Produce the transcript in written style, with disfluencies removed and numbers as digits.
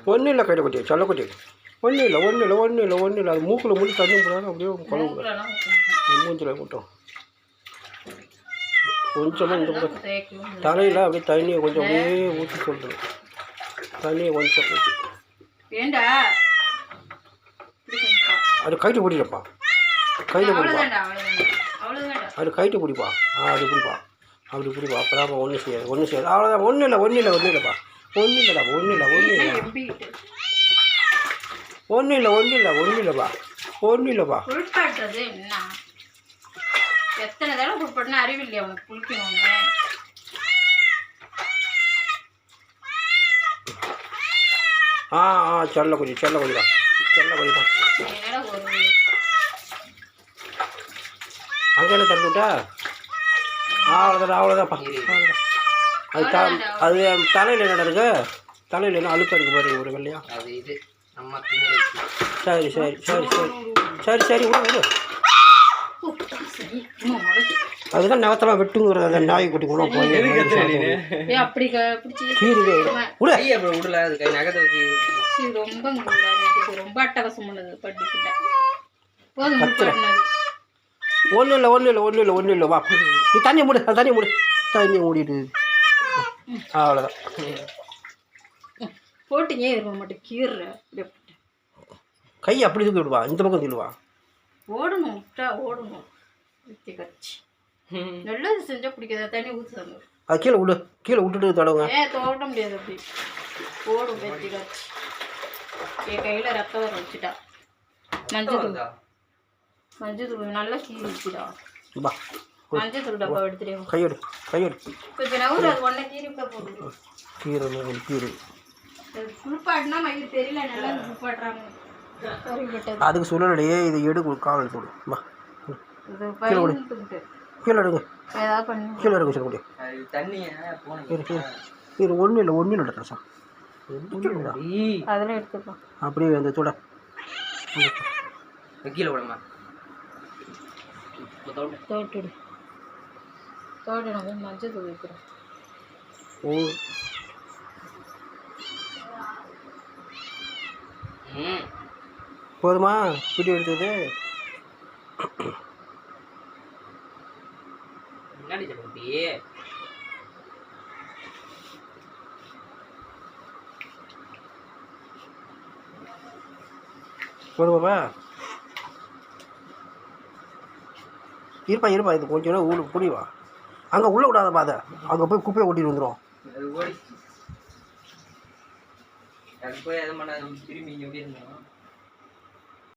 ஒன்றும் இல்லை கையில் கொட்டி சொல்லக்கொட்டி ஒன்றும் இல்லை அது மூக்கில் முடி தண்ணி போடாது அப்படியே குழம்பு மூஞ்சில் போட்டோம் கொஞ்சமாக இந்த பக்கம் தலையில் அப்படியே தண்ணியை கொஞ்சம் அப்படியே ஊற்றி சொல்கிறேன் தண்ணியை கொஞ்சம் ஊற்றி அது கைட்டு பிடிக்கப்பா கைட்டு பிடிப்பா அது கைட்டு பிடிப்பா அப்படி பிடிப்பா அப்போ ஒன்றும் செய்யாது அவ்வளோதான் ஒன்றும் இல்லைப்பா ஒன்றும் இல்லைப்பா எத்தனை தடவை குளிப்பாட்டினா அறிவில்லையா அவனுக்கு குளிக்கணும்னு செல்ல குடிதான் அங்கே என்ன தண்ணி விட்டா அவ்வளோதான்ப்பா அது தலையில் என்ன இருக்கு தலையில் என்ன அழுக்க இருக்கு பாருங்க ஒரு வெள்ளையா சரி விடு அதுதான் நகத்தெல்லாம் வெட்டுங்கிறது அந்த நாய் குட்டி கூட ரொம்ப அட்டகாசம் பண்ணது ஒன்றும் இல்லை வா நீ தண்ணியை மூடிட்டு அவ்வளோதான் போட்டிங்க மட்டும் கீரை கை அப்படி தூக்கி விடுவா இந்த பக்கம் தூக்கிடுவா ஓடணும் வித்தி கட்சி நல்லது செஞ்சா பிடிக்காத தண்ணி ஊற்றுதாங்க அது கீழே விட்டுட்டு தடவுங்க தோட்ட முடியாது அப்படி ஓடும் வெத்தி கட்சி என் கையில் ரத்தம் வர வச்சுட்டா மஞ்சள் தூள் நல்லா கீழே வச்சுட்டா மஞ்சள் தூள் டப்பா எடுத்துட்டே கையெடு கொஞ்சம் நவுறு அது ஒன்றை கீரை விட்டா போடுது கீரை குளிப்பாட்டினா மயில் தெரியல நல்லா குளிப்பாட்டுறாங்க அதுக்கு சொல்லலையே இது எடு காவல் சொல்லு வா கீழே எடுங்க சொல்ல முடியும் இது ஒன்றும் இல்லை சார் அதெல்லாம் எடுத்துக்கலாம் அப்படியே அந்த தூட கீழே விடமா தோட்டு நம்ம மஞ்சள் தூள் வைக்கிறோம் போதுமா வீடியோ எடுத்தது முன்னாடி சொல்லுங்க போதுமாப்பா இருப்பா இது கொஞ்சம் நேரம் புடிவா அங்கே உள்ளே விடாத பாதை அங்கே போய் குப்பையை ஓட்டிட்டு வந்துடும் போய் எதை பண்ண திரும்பி இங்கே எப்படி இருந்தோம்